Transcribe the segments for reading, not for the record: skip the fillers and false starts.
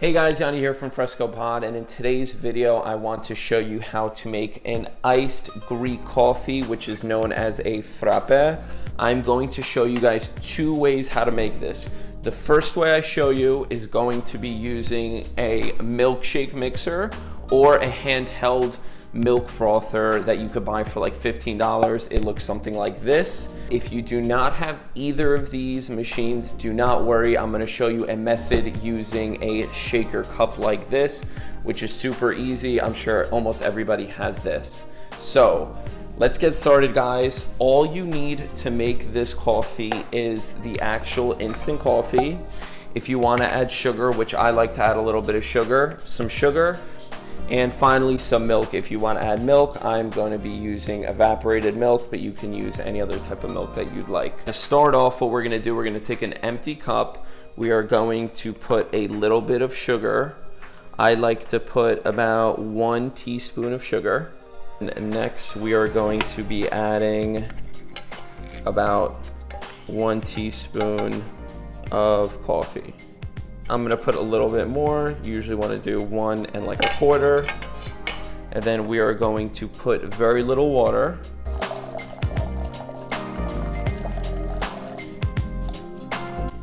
Hey guys, Yianni here from Frescopod, and in today's video I want to show you how to make an iced Greek coffee, which is known as a frappe. I'm going to show you guys two ways how to make this. The first way I show you is going to be using a milkshake mixer or a handheld milk frother that you could buy for like $15. It looks something like this. If you do not have either of these machines, do not worry. I'm going to show you a method using a shaker cup like this, which is super easy. I'm sure almost everybody has this. So let's get started, guys. All you need to make this coffee is the actual instant coffee. If you want to add sugar, which I like to add a little bit of sugar, some sugar, and finally some milk. If you want to add milk, I'm going to be using evaporated milk, but you can use any other type of milk that you'd like. To start off, what we're going to do, we're going to take an empty cup. We are going to put a little bit of sugar. I like to put about 1 teaspoon of sugar. And next, we are going to be adding about 1 teaspoon of coffee. I'm gonna put a little bit more. You usually wanna do 1 1/4. And then we are going to put very little water.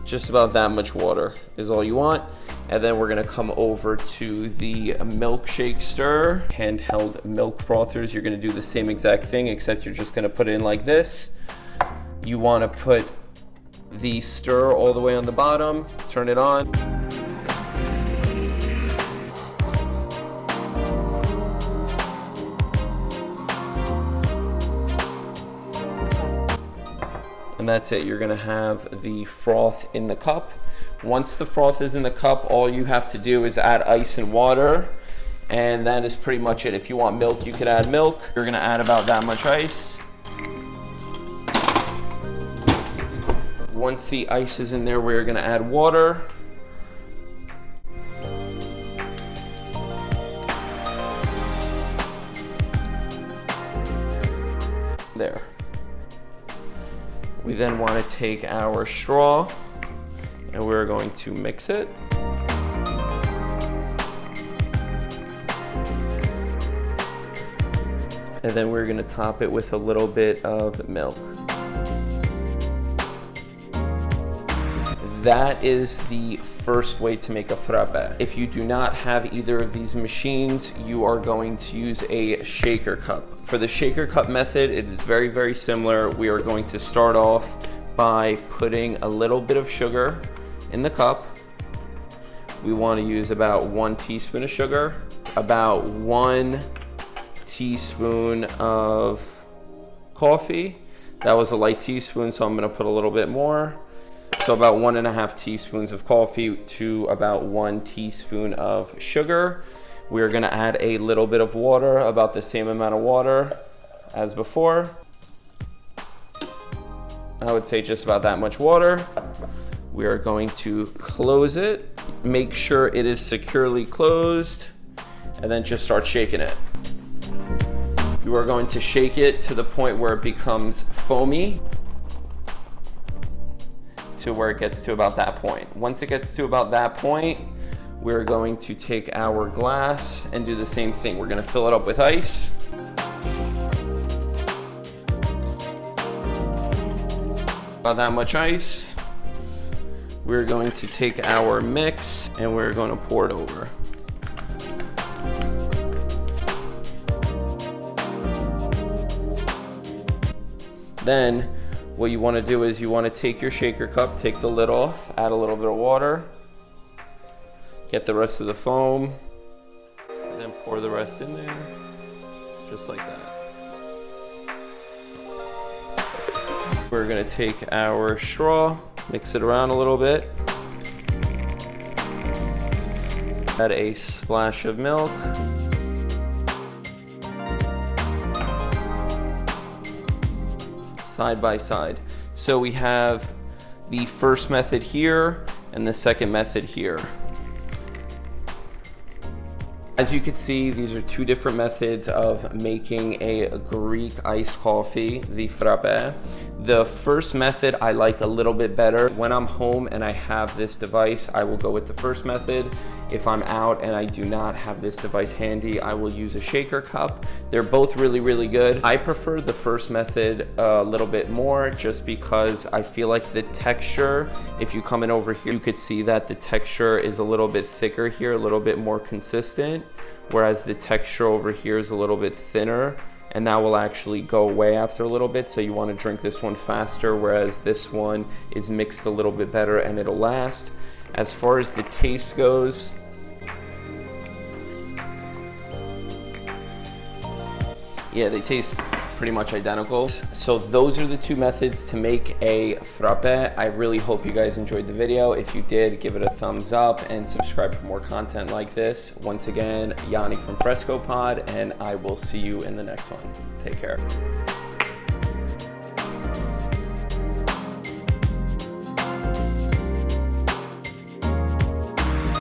Just about that much water is all you want. And then we're gonna come over to the milkshake stir, handheld milk frothers. You're gonna do the same exact thing, except you're just gonna put it in like this. You wanna put the stir all the way on the bottom, turn it on. And that's it. You're gonna have the froth in the cup. Once the froth is in the cup, all you have to do is add ice and water, and that is pretty much it. If you want milk, you could add milk. You're gonna add about that much ice. Once the ice is in there, we're gonna add water. There. We then want to take our straw and we're going to mix it. And then we're gonna top it with a little bit of milk. That is the first way to make a frappe. If you do not have either of these machines, you are going to use a shaker cup. For the shaker cup method, it is very, very similar. We are going to start off by putting a little bit of sugar in the cup. We want to use about 1 teaspoon of sugar, about 1 teaspoon of coffee. That was a light teaspoon, so I'm going to put a little bit more. So about 1.5 teaspoons of coffee to about 1 teaspoon of sugar. We're gonna add a little bit of water, about the same amount of water as before. I would say just about that much water. We are going to close it. Make sure it is securely closed, and then just start shaking it. You are going to shake it to the point where it becomes foamy, to where it gets to about that point. Once it gets to about that point, we're going to take our glass and do the same thing. We're gonna fill it up with ice. About that much ice. We're going to take our mix and we're going to pour it over. Then what you want to do is you want to take your shaker cup, take the lid off, add a little bit of water, get the rest of the foam, and then pour the rest in there, just like that. We're going to take our straw, mix it around a little bit, add a splash of milk, side by side. So we have the first method here and the second method here. As you can see, these are two different methods of making a Greek iced coffee, the frappe. The first method I like a little bit better. When I'm home and I have this device, I will go with the first method. If I'm out and I do not have this device handy, I will use a shaker cup. They're both really, really good. I prefer the first method a little bit more just because I feel like the texture, if you come in over here, you could see that the texture is a little bit thicker here, a little bit more consistent, whereas the texture over here is a little bit thinner, and that will actually go away after a little bit. So you want to drink this one faster, whereas this one is mixed a little bit better and it'll last. As far as the taste goes, yeah, they taste pretty much identical. So those are the two methods to make a frappe. I really hope you guys enjoyed the video. If you did, give it a thumbs up and subscribe for more content like this. Once again, Yianni from frescopod, and I will see you in the next one. Take care.